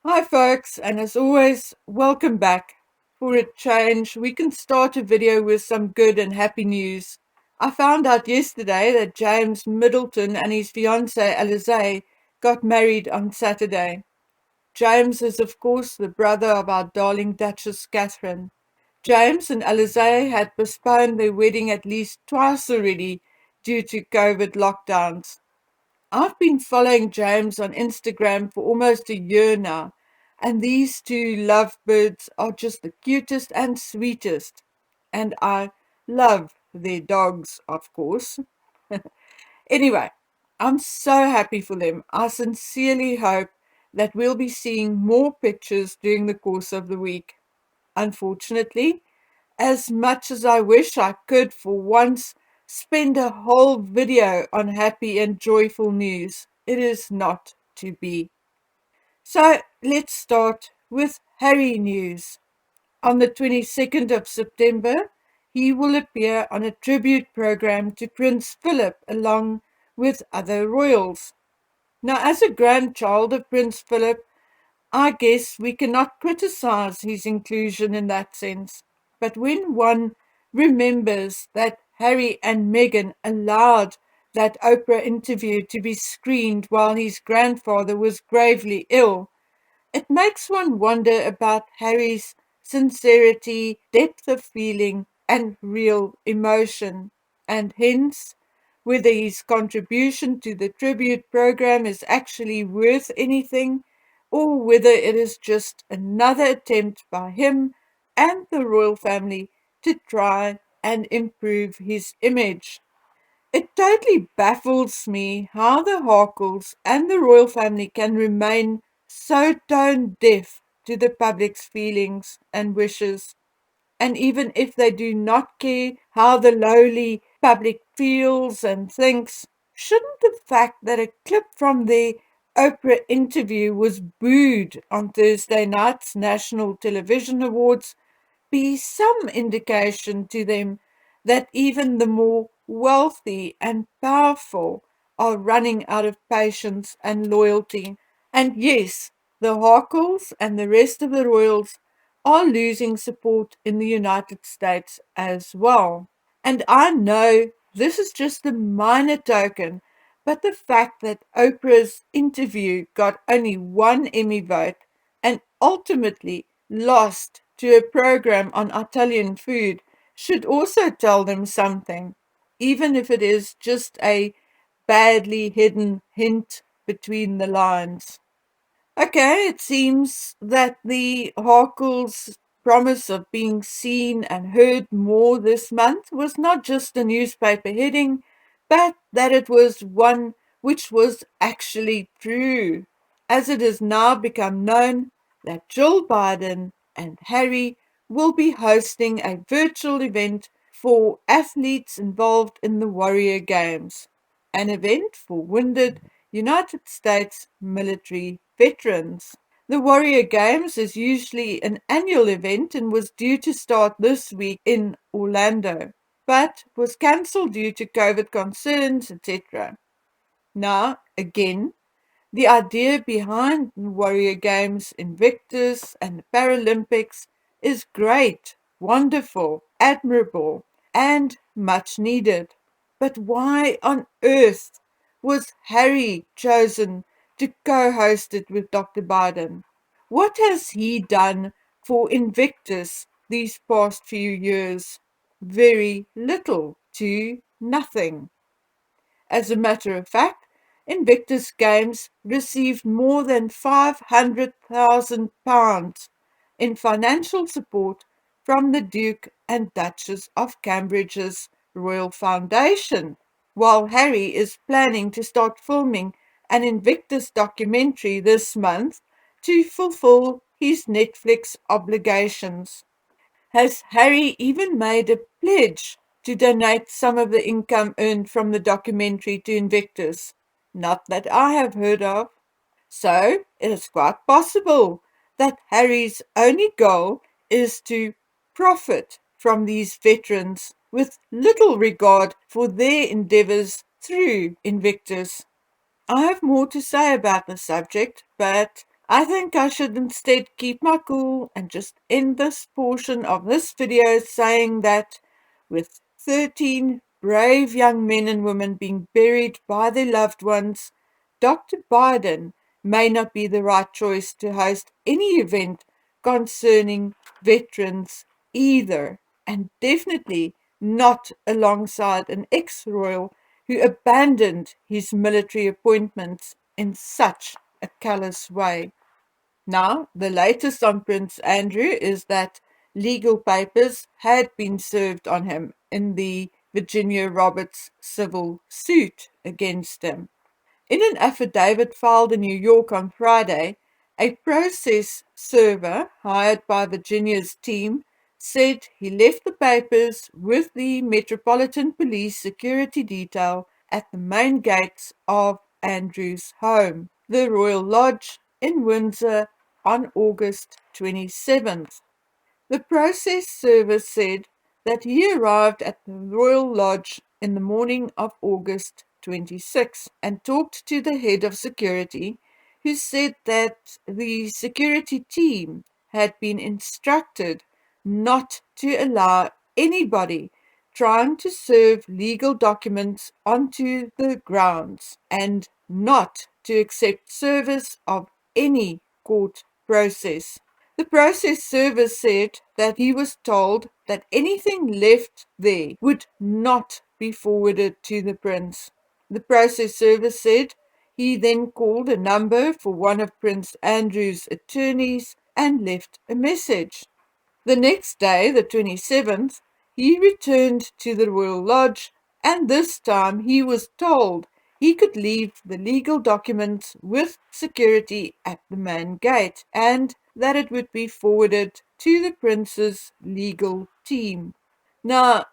Hi folks, and as always, welcome back. For a change, we can start a video with some good and happy news. I found out yesterday that James Middleton and his fiancée Alizé got married on Saturday. James is of course the brother of our darling Duchess Catherine. James and Alizé had postponed their wedding at least twice already due to COVID lockdowns. I've been following James on Instagram for almost a year now, and these two lovebirds are just the cutest and sweetest. And I love their dogs, of course. Anyway, I'm so happy for them. I sincerely hope that we'll be seeing more pictures during the course of the week. Unfortunately, as much as I wish I could for once spend a whole video on happy and joyful news, it is not to be. So let's start with Harry news. On the 22nd of September, he will appear on a tribute program to Prince Philip along with other royals. Now, as a grandchild of Prince Philip, I guess we cannot criticize his inclusion in that sense. But when one remembers that Harry and Meghan allowed that Oprah interview to be screened while his grandfather was gravely ill, it makes one wonder about Harry's sincerity, depth of feeling, and real emotion, and hence whether his contribution to the tribute program is actually worth anything, or whether it is just another attempt by him and the royal family to try and improve his image. It totally baffles me how the Harkles and the royal family can remain so tone deaf to the public's feelings and wishes. And even if they do not care how the lowly public feels and thinks, shouldn't the fact that a clip from their Oprah interview was booed on Thursday night's National Television Awards be some indication to them that even the more wealthy and powerful are running out of patience and loyalty? And yes, the Harkles and the rest of the royals are losing support in the United States as well. And I know this is just a minor token, but the fact that Oprah's interview got only one Emmy vote and ultimately lost to a program on Italian food should also tell them something, even if it is just a badly hidden hint between the lines. Okay, it seems that the Harkle's promise of being seen and heard more this month was not just a newspaper heading, but that it was one which was actually true, as it has now become known that Jill Biden and Harry will be hosting a virtual event for athletes involved in the Warrior Games, an event for wounded United States military veterans. The Warrior Games is usually an annual event and was due to start this week in Orlando, but was cancelled due to COVID concerns, etc. Now, again, the idea behind the Warrior Games, Invictus, and the Paralympics is great, wonderful, admirable, and much needed. But why on earth was Harry chosen to co-host it with Dr. Biden? What has he done for Invictus these past few years? Very little to nothing. As a matter of fact, Invictus Games received more than £500,000 in financial support from the Duke and Duchess of Cambridge's Royal Foundation, while Harry is planning to start filming an Invictus documentary this month to fulfill his Netflix obligations. Has Harry even made a pledge to donate some of the income earned from the documentary to Invictus? Not that I have heard of. So it is quite possible that Harry's only goal is to profit from these veterans with little regard for their endeavours through Invictus. I have more to say about the subject, but I think I should instead keep my cool and just end this portion of this video saying that with 13 brave young men and women being buried by their loved ones, Dr. Biden may not be the right choice to host any event concerning veterans either, and definitely not alongside an ex-royal who abandoned his military appointments in such a callous way. Now, the latest on Prince Andrew is that legal papers had been served on him in the Virginia Roberts civil suit against him. In an affidavit filed in New York on Friday, a process server hired by Virginia's team said he left the papers with the Metropolitan Police security detail at the main gates of Andrew's home, the Royal Lodge in Windsor, on August 27th. The process server said that he arrived at the Royal Lodge in the morning of August 26 and talked to the head of security, who said that the security team had been instructed not to allow anybody trying to serve legal documents onto the grounds and not to accept service of any court process. The process server said that he was told that anything left there would not be forwarded to the prince. The process server said he then called a number for one of Prince Andrew's attorneys and left a message. The next day, the 27th, he returned to the Royal Lodge, and this time he was told he could leave the legal documents with security at the main gate and that it would be forwarded to the prince's legal team. Now,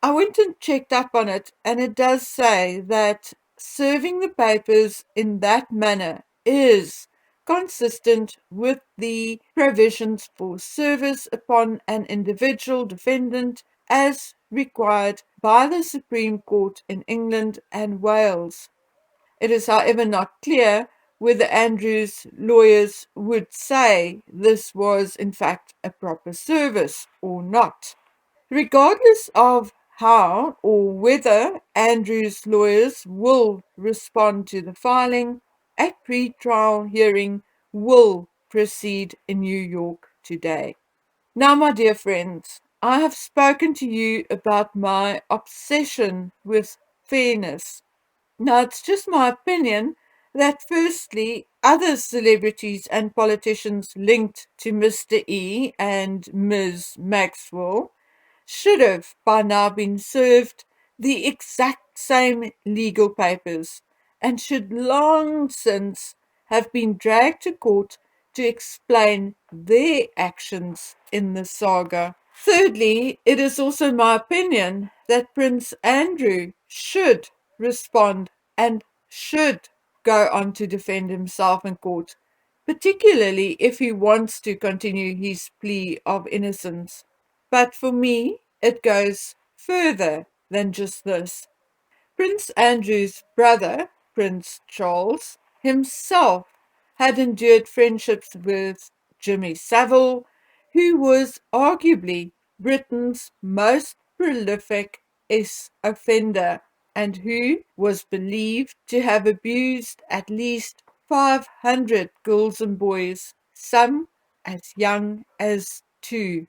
I went and checked up on it, and it does say that serving the papers in that manner is consistent with the provisions for service upon an individual defendant as required by the Supreme Court in England and Wales. It is, however, not clear whether Andrew's lawyers would say this was in fact a proper service or not. Regardless of how or whether Andrew's lawyers will respond to the filing, a pre-trial hearing will proceed in New York today. Now, my dear friends, I have spoken to you about my obsession with fairness. Now, it's just my opinion that firstly, other celebrities and politicians linked to Mr. E and Ms. Maxwell should have by now been served the exact same legal papers and should long since have been dragged to court to explain their actions in the saga. Thirdly, it is also my opinion that Prince Andrew should respond and should go on to defend himself in court, particularly if he wants to continue his plea of innocence. But for me, it goes further than just this. Prince Andrew's brother, Prince Charles, himself had endured friendships with Jimmy Savile, who was arguably Britain's most prolific offender and who was believed to have abused at least 500 girls and boys, some as young as 2.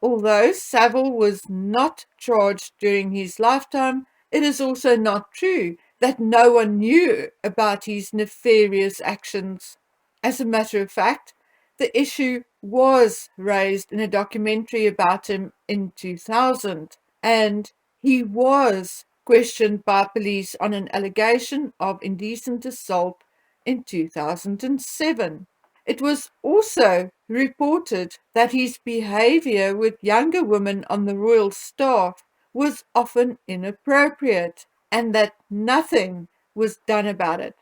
Although Savile was not charged during his lifetime, it is also not true that no one knew about his nefarious actions. As a matter of fact, the issue was raised in a documentary about him in 2000, and he was questioned by police on an allegation of indecent assault in 2007. It was also reported that his behavior with younger women on the royal staff was often inappropriate and that nothing was done about it.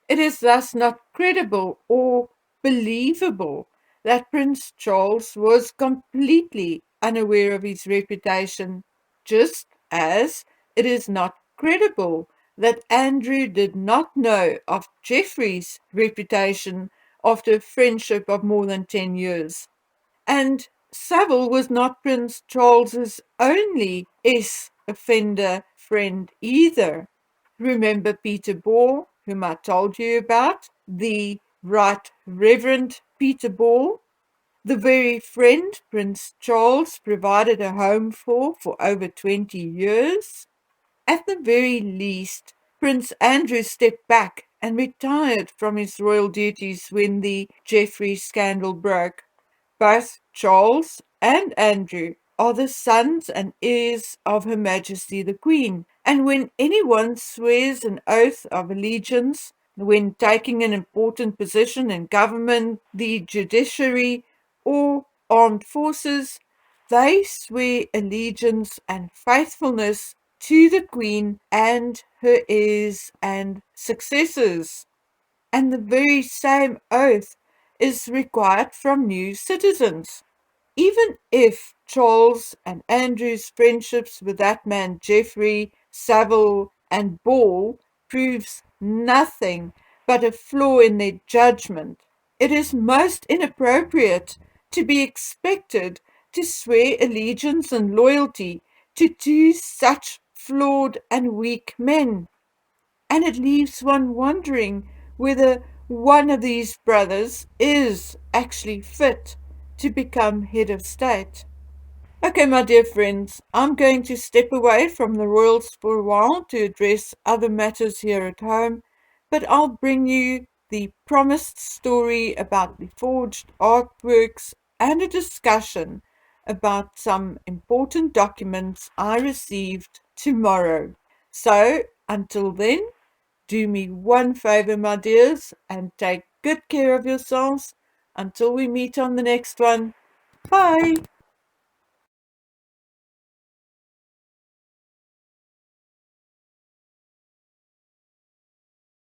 It is thus not credible or believable that Prince Charles was completely unaware of his reputation, just as it is not credible that Andrew did not know of Geoffrey's reputation after a friendship of more than 10 years. And Savile was not Prince Charles's only offender friend either. Remember Peter Ball, whom I told you about? The Right Reverend Peter Ball, the very friend Prince Charles provided a home for over 20 years. At the very least, Prince Andrew stepped back and retired from his royal duties when the Geoffrey scandal broke. Both Charles and Andrew are the sons and heirs of Her Majesty the Queen, and when anyone swears an oath of allegiance, when taking an important position in government, the judiciary, or armed forces, they swear allegiance and faithfulness to the Queen and her heirs and successors. And the very same oath is required from new citizens. Even if Charles and Andrew's friendships with that man Geoffrey, Savile, and Ball proves nothing but a flaw in their judgment, it is most inappropriate to be expected to swear allegiance and loyalty to two such flawed and weak men. And it leaves one wondering whether one of these brothers is actually fit to become head of state. Okay, my dear friends, I'm going to step away from the royals for a while to address other matters here at home, but I'll bring you the promised story about the forged artworks and a discussion about some important documents I received tomorrow. So, until then, do me one favor, my dears, and take good care of yourselves. Until we meet on the next one. Bye.